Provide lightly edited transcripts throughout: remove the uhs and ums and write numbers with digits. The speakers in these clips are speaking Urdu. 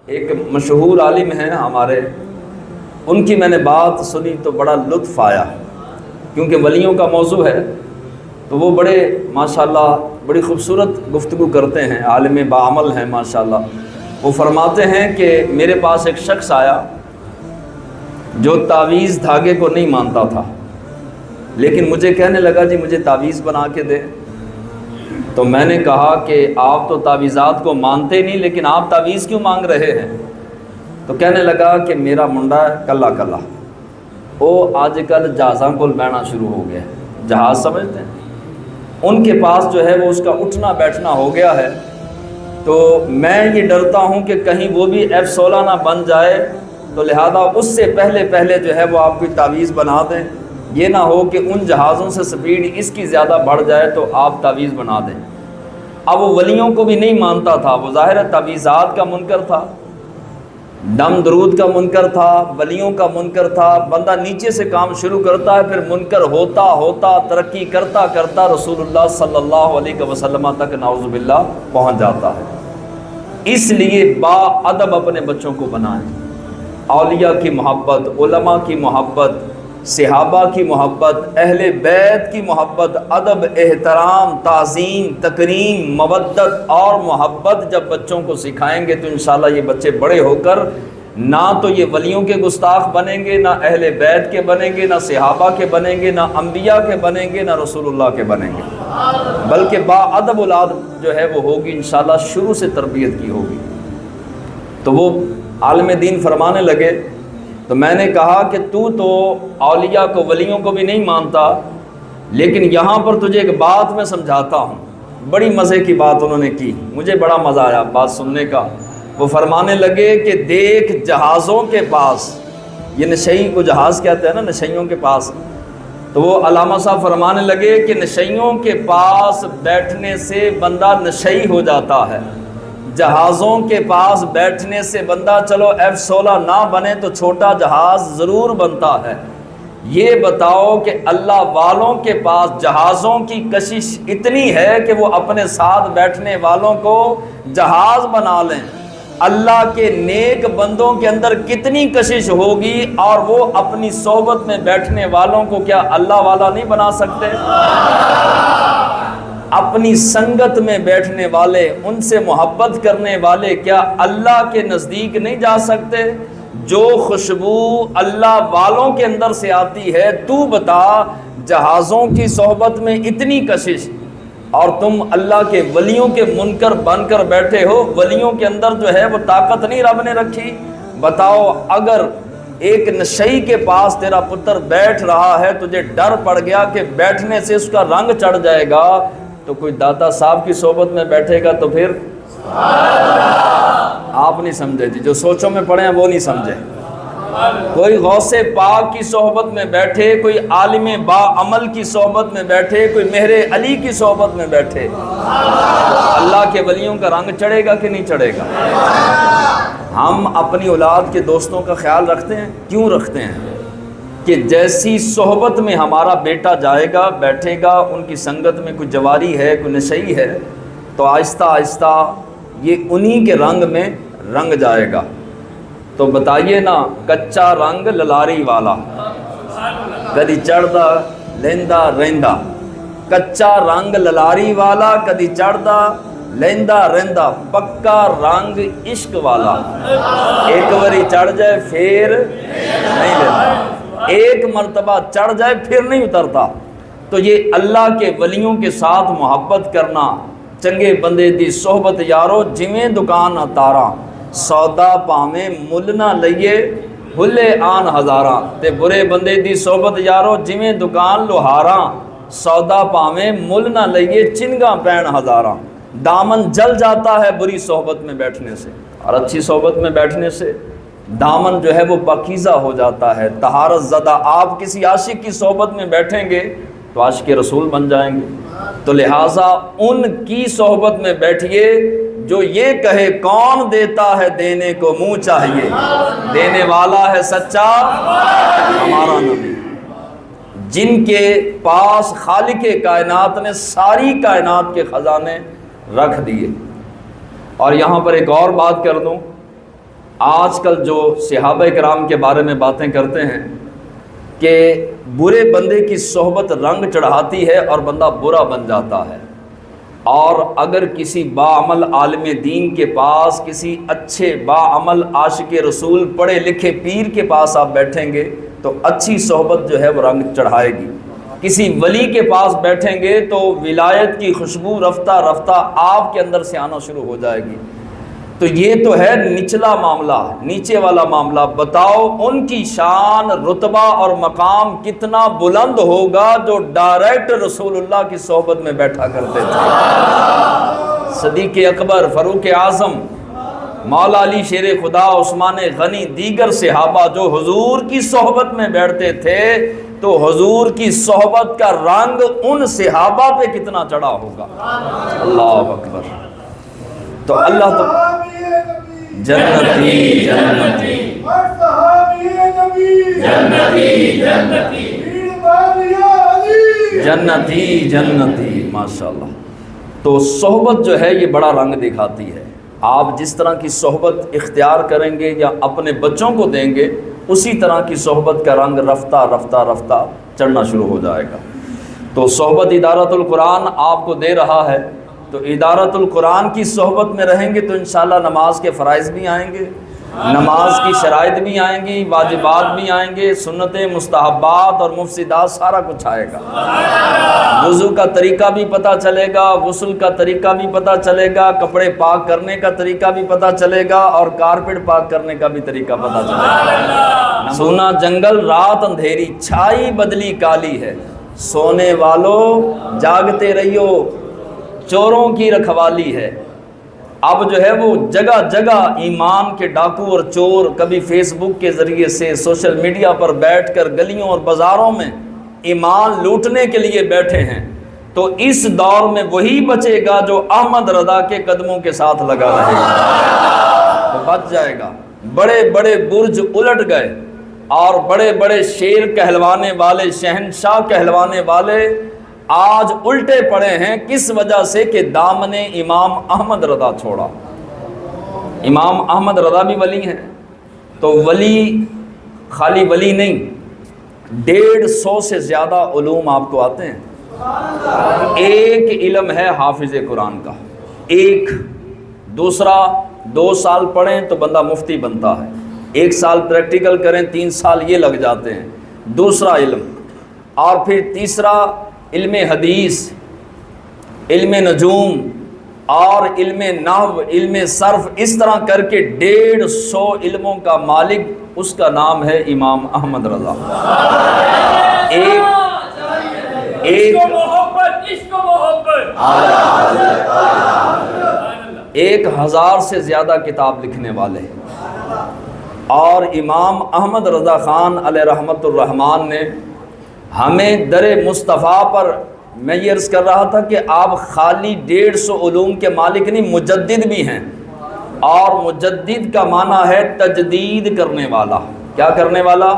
ایک مشہور عالم ہیں ہمارے، ان کی میں نے بات سنی تو بڑا لطف آیا، کیونکہ ولیوں کا موضوع ہے تو وہ بڑے ماشاءاللہ بڑی خوبصورت گفتگو کرتے ہیں، عالم باعمل ہیں ماشاءاللہ۔ وہ فرماتے ہیں کہ میرے پاس ایک شخص آیا جو تعویذ دھاگے کو نہیں مانتا تھا، لیکن مجھے کہنے لگا جی مجھے تعویذ بنا کے دے۔ تو میں نے کہا کہ آپ تو تعویذات کو مانتے نہیں، لیکن آپ تعویذ کیوں مانگ رہے ہیں؟ تو کہنے لگا کہ میرا منڈا کلا کلا وہ آج کل جہازاں کو بہنا شروع ہو گیا ہے، جہاز سمجھتے ہیں، ان کے پاس جو ہے وہ اس کا اٹھنا بیٹھنا ہو گیا ہے، تو میں یہ ڈرتا ہوں کہ کہیں وہ بھی F-16 نہ بن جائے، تو لہذا اس سے پہلے جو ہے وہ آپ کوئی تعویذ بنا دیں، یہ نہ ہو کہ ان جہازوں سے سپیڈ اس کی زیادہ بڑھ جائے تو آپ تعویذ بنا دیں۔ اب وہ ولیوں کو بھی نہیں مانتا تھا، وہ ظاہر ہے تعویذات کا منکر تھا، دم درود کا منکر تھا، ولیوں کا منکر تھا۔ بندہ نیچے سے کام شروع کرتا ہے، پھر منکر ہوتا ہوتا ترقی کرتا کرتا رسول اللہ صلی اللہ علیہ وسلم تک نعوذ باللہ پہنچ جاتا ہے۔ اس لیے با ادب اپنے بچوں کو بنائیں، اولیاء کی محبت، علماء کی محبت، صحابہ کی محبت، اہل بیت کی محبت، ادب، احترام، تعظیم، تکریم، مودت اور محبت جب بچوں کو سکھائیں گے تو انشاءاللہ یہ بچے بڑے ہو کر نہ تو یہ ولیوں کے گستاخ بنیں گے، نہ اہل بیت کے بنیں گے، نہ صحابہ کے بنیں گے، نہ انبیاء کے بنیں گے، نہ رسول اللہ کے بنیں گے، بلکہ با ادب اولاد جو ہے وہ ہوگی انشاءاللہ، شروع سے تربیت کی ہوگی۔ تو وہ عالم دین فرمانے لگے، تو میں نے کہا کہ تو اولیاء کو ولیوں کو بھی نہیں مانتا، لیکن یہاں پر تجھے ایک بات میں سمجھاتا ہوں۔ بڑی مزے کی بات انہوں نے کی، مجھے بڑا مزہ آیا بات سننے کا۔ وہ فرمانے لگے کہ دیکھ جہازوں کے پاس، یہ نشئی کو جہاز کہتے ہیں نا، نشئیوں کے پاس، تو وہ علامہ صاحب فرمانے لگے کہ نشئیوں کے پاس بیٹھنے سے بندہ نشئی ہو جاتا ہے، جہازوں کے پاس بیٹھنے سے بندہ چلو F-16 نہ بنے تو چھوٹا جہاز ضرور بنتا ہے۔ یہ بتاؤ کہ اللہ والوں کے پاس جہازوں کی کشش اتنی ہے کہ وہ اپنے ساتھ بیٹھنے والوں کو جہاز بنا لیں، اللہ کے نیک بندوں کے اندر کتنی کشش ہوگی، اور وہ اپنی صحبت میں بیٹھنے والوں کو کیا اللہ والا نہیں بنا سکتے؟ اپنی سنگت میں بیٹھنے والے، ان سے محبت کرنے والے کیا اللہ کے نزدیک نہیں جا سکتے؟ جو خوشبو اللہ والوں کے اندر سے آتی ہے، تو بتا جہازوں کی صحبت میں اتنی کشش، اور تم اللہ کے ولیوں کے منکر بن کر بیٹھے ہو۔ ولیوں کے اندر جو ہے وہ طاقت نہیں رب نے رکھی؟ بتاؤ اگر ایک نشئی کے پاس تیرا پتر بیٹھ رہا ہے، تجھے ڈر پڑ گیا کہ بیٹھنے سے اس کا رنگ چڑھ جائے گا، تو کوئی داتا صاحب کی صحبت میں بیٹھے گا تو پھر آپ نہیں سمجھے جی، جو سوچوں میں پڑے ہیں وہ نہیں سمجھے۔ کوئی غوث پاک کی صحبت میں بیٹھے، کوئی عالم با عمل کی صحبت میں بیٹھے، کوئی مہر علی کی صحبت میں بیٹھے، اللہ کے ولیوں کا رنگ چڑھے گا کہ نہیں چڑھے گا؟ ہم اپنی اولاد کے دوستوں کا خیال رکھتے ہیں، کیوں رکھتے ہیں؟ کہ جیسی صحبت میں ہمارا بیٹا جائے گا، بیٹھے گا، ان کی سنگت میں کوئی جواری ہے، کوئی نشئی ہے، تو آہستہ آہستہ یہ انہی کے رنگ میں رنگ جائے گا۔ تو بتائیے نا، کچا رنگ للاری والا کدی چڑھدا لیندا رہندا، کچا رنگ للاری والا کدی چڑھدا لیندا رہندا، پکا رنگ عشق والا ایک باری چڑھ جائے پھر نہیں لینا، ایک مرتبہ چڑھ جائے پھر نہیں اترتا۔ تو یہ اللہ کے ولیوں کے ساتھ محبت کرنا، چنگے بندے دی صحبت یارو جویں دکان تاراں، سودا پاویں مل نہ لئیے ہلے آن ہزاراں، تے برے بندے دی صحبت یارو جویں دکان لوہاراں، سودا پاویں مل نہ لئیے چنگاں پین ہزاراں۔ دامن جل جاتا ہے بری صحبت میں بیٹھنے سے، اور اچھی صحبت میں بیٹھنے سے دامن جو ہے وہ پاکیزہ ہو جاتا ہے، طہارت زدہ۔ آپ کسی عاشق کی صحبت میں بیٹھیں گے تو عاشق رسول بن جائیں گے۔ تو لہٰذا ان کی صحبت میں بیٹھیے جو یہ کہے کون دیتا ہے دینے کو منہ چاہیے، دینے والا ہے سچا ہمارا نبی، جن کے پاس خالق کائنات نے ساری کائنات کے خزانے رکھ دیے۔ اور یہاں پر ایک اور بات کر دوں آج کل جو صحابہ کرام کے بارے میں باتیں کرتے ہیں کہ برے بندے کی صحبت رنگ چڑھاتی ہے اور بندہ برا بن جاتا ہے، اور اگر کسی باعمل عالم دین کے پاس، کسی اچھے باعمل عاشق رسول پڑھے لکھے پیر کے پاس آپ بیٹھیں گے تو اچھی صحبت جو ہے وہ رنگ چڑھائے گی۔ کسی ولی کے پاس بیٹھیں گے تو ولایت کی خوشبو رفتہ رفتہ آپ کے اندر سے آنا شروع ہو جائے گی۔ تو یہ تو ہے نچلا معاملہ، نیچے والا معاملہ۔ بتاؤ ان کی شان، رتبہ اور مقام کتنا بلند ہوگا جو ڈائریکٹ رسول اللہ کی صحبت میں بیٹھا کرتے تھے۔ صدیق اکبر، فاروق اعظم، مولا علی شیر خدا، عثمان غنی، دیگر صحابہ جو حضور کی صحبت میں بیٹھتے تھے تو حضور کی صحبت کا رنگ ان صحابہ پہ کتنا چڑھا ہوگا۔ اللہ اکبر۔ تو اللہ تو جنتی جنتی جنتی جنتی ماشاءاللہ۔ تو صحبت جو ہے یہ بڑا رنگ دکھاتی ہے۔ آپ جس طرح کی صحبت اختیار کریں گے یا اپنے بچوں کو دیں گے، اسی طرح کی صحبت کا رنگ رفتہ رفتہ رفتہ چڑھنا شروع ہو جائے گا۔ تو صحبت ادارت القرآن آپ کو دے رہا ہے، تو ادارت القرآن کی صحبت میں رہیں گے تو انشاءاللہ نماز کے فرائض بھی آئیں گے، نماز کی شرائط بھی آئیں گی، واجبات بھی آئیں گے، سنتیں، مستحبات اور مفسدات، سارا کچھ آئے گا۔ وضو کا طریقہ بھی پتہ چلے گا، غسل کا طریقہ بھی پتہ چلے گا، کپڑے پاک کرنے کا طریقہ بھی پتہ چلے گا، اور کارپیٹ پاک کرنے کا بھی طریقہ پتہ چلے گا۔ سونا جنگل رات اندھیری، چھائی بدلی کالی ہے، سونے والوں جاگتے رہیو، چوروں کی رکھوالی ہے۔ اب جو ہے وہ جگہ جگہ ایمان کے ڈاکو اور چور کبھی فیس بک کے ذریعے سے، سوشل میڈیا پر بیٹھ کر گلیوں اور بازاروں میں ایمان لوٹنے کے لیے بیٹھے ہیں۔ تو اس دور میں وہی بچے گا جو احمد رضا کے قدموں کے ساتھ لگا رہے گا، تو بچ جائے گا۔ بڑے بڑے برج الٹ گئے اور بڑے بڑے شیر کہلوانے والے، شہنشاہ کہلوانے والے آج الٹے پڑے ہیں۔ کس وجہ سے؟ کہ دامن امام احمد رضا چھوڑا۔ امام احمد رضا بھی ولی ہیں، تو ولی خالی ولی نہیں، 150 سے زیادہ علوم آپ کو آتے ہیں۔ ایک علم ہے حافظ قرآن کا، ایک۔ دوسرا 2 سال پڑھیں تو بندہ مفتی بنتا ہے، 1 سال پریکٹیکل کریں، 3 سال یہ لگ جاتے ہیں، دوسرا علم۔ اور پھر تیسرا علم حدیث، علم نجوم اور علم نحو، علم صرف، اس طرح کر کے 150 علموں کا مالک، اس کا نام ہے امام احمد رضا۔ ایک 1000 سے زیادہ کتاب لکھنے والے ہیں۔ اور امام احمد رضا خان علیہ رحمت الرحمن نے ہمیں در مصطفیٰ پر، میں یہ عرض کر رہا تھا کہ آپ خالی 150 علوم کے مالک نہیں، مجدد بھی ہیں۔ اور مجدد کا معنی ہے تجدید کرنے والا۔ کیا کرنے والا؟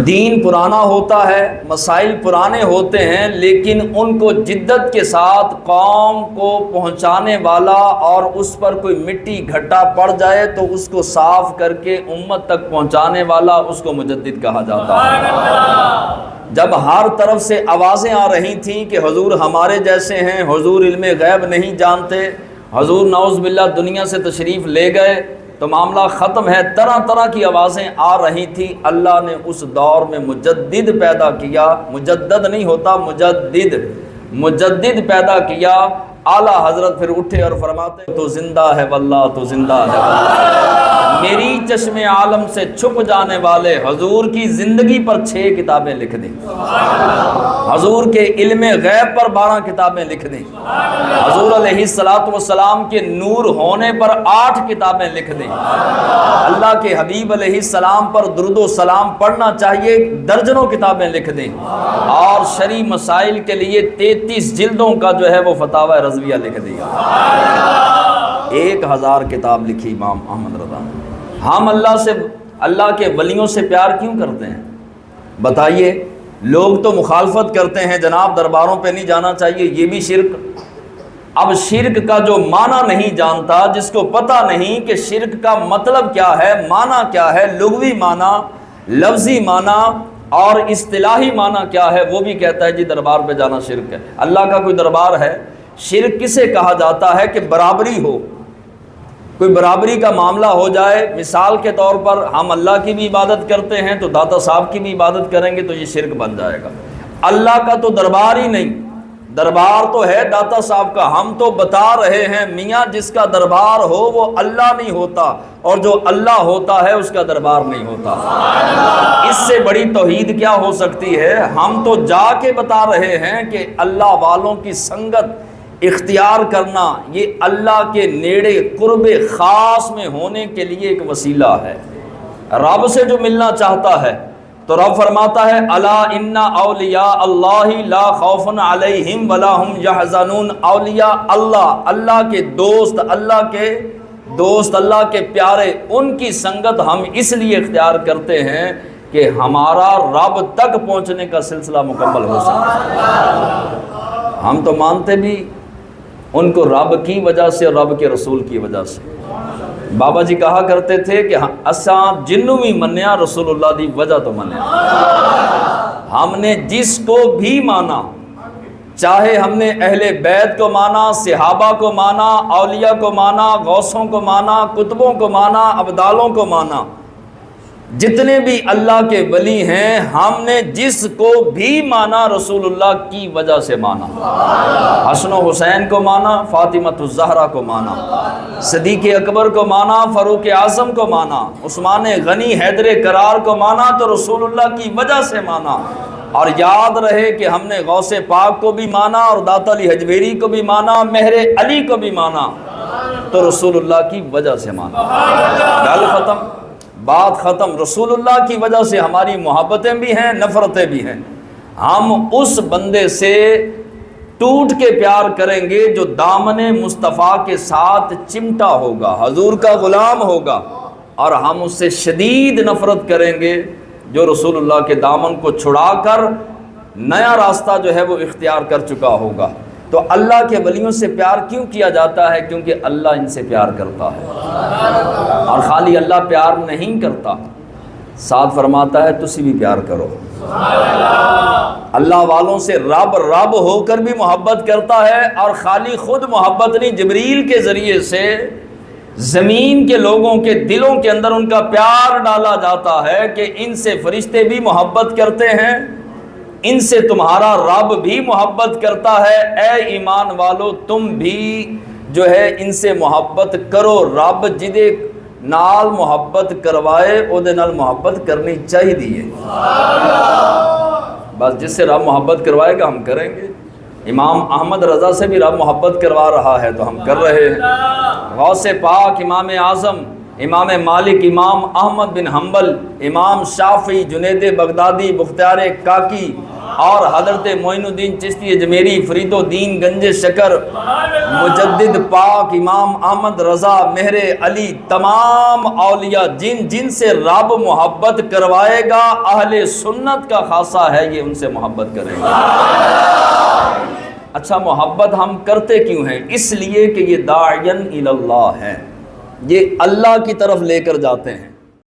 دین پرانا ہوتا ہے، مسائل پرانے ہوتے ہیں، لیکن ان کو جدت کے ساتھ قوم کو پہنچانے والا، اور اس پر کوئی مٹی گھٹا پڑ جائے تو اس کو صاف کر کے امت تک پہنچانے والا، اس کو مجدد کہا جاتا ہے۔ جب ہر طرف سے آوازیں آ رہی تھیں کہ حضور ہمارے جیسے ہیں، حضور علم غیب نہیں جانتے، حضور نعوذ باللہ دنیا سے تشریف لے گئے تو معاملہ ختم ہے، طرح طرح کی آوازیں آ رہی تھیں، اللہ نے اس دور میں مجدد پیدا کیا۔ مجدد نہیں ہوتا، مجدد پیدا کیا۔ اعلیٰ حضرت پھر اٹھے اور فرماتے تو زندہ ہے واللہ، تو زندہ ہے واللہ، میری چشم عالم سے چھپ جانے والے حضور کی زندگی پر 6 کتابیں لکھ دیں، حضور کے علم غیب پر 12 کتابیں لکھ دیں، حضور علیہ السلام کے نور ہونے پر 8 کتابیں لکھ دیں، اللہ کے حبیب علیہ السلام پر درود و سلام پڑھنا چاہیے، درجنوں کتابیں لکھ دیں، اور شرعی مسائل کے لیے 33 جلدوں کا جو ہے وہ فتاوی رضویہ لکھ دیا۔ 1000 کتاب لکھی امام احمد رضا۔ ہم اللہ کے ولیوں سے پیار کیوں کرتے ہیں بتائیے؟ لوگ تو مخالفت کرتے ہیں، جناب درباروں پہ نہیں جانا چاہیے، یہ بھی شرک، اب شرک کا جو معنی نہیں جانتا، جس کو پتہ نہیں کہ شرک کا مطلب کیا ہے، معنی کیا ہے، لغوی معنی، لفظی معنی اور اصطلاحی معنی کیا ہے، وہ بھی کہتا ہے جی دربار پہ جانا شرک ہے۔ اللہ کا کوئی دربار ہے؟ شرک کسے کہا جاتا ہے کہ برابری ہو، کوئی برابری کا معاملہ ہو جائے۔ مثال کے طور پر ہم اللہ کی بھی عبادت کرتے ہیں تو داتا صاحب کی بھی عبادت کریں گے تو یہ شرک بن جائے گا۔ اللہ کا تو دربار ہی نہیں، دربار تو ہے داتا صاحب کا، ہم تو بتا رہے ہیں میاں جس کا دربار ہو وہ اللہ نہیں ہوتا، اور جو اللہ ہوتا ہے اس کا دربار نہیں ہوتا۔ اس سے بڑی توحید کیا ہو سکتی ہے؟ ہم تو جا کے بتا رہے ہیں کہ اللہ والوں کی سنگت اختیار کرنا یہ اللہ کے نیڑے قرب خاص میں ہونے کے لیے ایک وسیلہ ہے۔ رب سے جو ملنا چاہتا ہے تو رب فرماتا ہے الا ان اولیاء اللہ لا خوف علیہم ولا هم یحزنون۔ اولیاء اللہ، اللہ کے دوست، اللہ کے پیارے، ان کی سنگت ہم اس لیے اختیار کرتے ہیں کہ ہمارا رب تک پہنچنے کا سلسلہ مکمل ہو سکے۔ ہم تو مانتے بھی ان کو رب کی وجہ سے، رب کے رسول کی وجہ سے۔ بابا جی کہا کرتے تھے کہ اساں جنوں بھی منیا رسول اللہ دی وجہ تو منیا۔ ہم نے جس کو بھی مانا، چاہے ہم نے اہل بیت کو مانا، صحابہ کو مانا، اولیاء کو مانا، غوثوں کو مانا، کتبوں کو مانا، ابدالوں کو مانا، جتنے بھی اللہ کے ولی ہیں، ہم نے جس کو بھی مانا رسول اللہ کی وجہ سے مانا۔ حسن و حسین کو مانا، فاطمۃ الزہرا کو مانا، صدیق اکبر کو مانا، فاروق اعظم کو مانا، عثمان غنی، حیدر کرار کو مانا تو رسول اللہ کی وجہ سے مانا۔ اور یاد رہے کہ ہم نے غوث پاک کو بھی مانا اور داتا علی حجویری کو بھی مانا، مہر علی کو بھی مانا تو رسول اللہ کی وجہ سے مانا۔ گل ختم، بات ختم۔ رسول اللہ کی وجہ سے ہماری محبتیں بھی ہیں، نفرتیں بھی ہیں۔ ہم اس بندے سے ٹوٹ کے پیار کریں گے جو دامن مصطفیٰ کے ساتھ چمٹا ہوگا، حضور کا غلام ہوگا، اور ہم اس سے شدید نفرت کریں گے جو رسول اللہ کے دامن کو چھڑا کر نیا راستہ جو ہے وہ اختیار کر چکا ہوگا۔ تو اللہ کے ولیوں سے پیار کیوں کیا جاتا ہے؟ کیونکہ اللہ ان سے پیار کرتا ہے، اور خالی اللہ پیار نہیں کرتا، ساتھ فرماتا ہے تسی بھی پیار کرو۔ اللہ والوں سے رب ہو کر بھی محبت کرتا ہے، اور خالی خود محبت نہیں، جبریل کے ذریعے سے زمین کے لوگوں کے دلوں کے اندر ان کا پیار ڈالا جاتا ہے کہ ان سے فرشتے بھی محبت کرتے ہیں، ان سے تمہارا رب بھی محبت کرتا ہے، اے ایمان والو تم بھی جو ہے ان سے محبت کرو۔ رب جدے نال محبت کروائے او دے نال محبت کرنی چاہیے، بس جس سے رب محبت کروائے گا ہم کریں گے۔ امام احمد رضا سے بھی رب محبت کروا رہا ہے تو ہم کر رہے ہیں۔ غوث پاک، امام اعظم، امام مالک، امام احمد بن حنبل، امام شافعی، جنید بغدادی، بختیار کاکی اور حضرت معین الدین چشتی اجمیری، فرید الدین گنج شکر، مجدد پاک امام احمد رضا، مہر علی، تمام اولیاء جن سے رب محبت کروائے گا، اہل سنت کا خاصہ ہے یہ ان سے محبت کریں گے۔ اچھا، محبت ہم کرتے کیوں ہیں؟ اس لیے کہ یہ داعین الی اللہ ہے، یہ اللہ کی طرف لے کر جاتے ہیں۔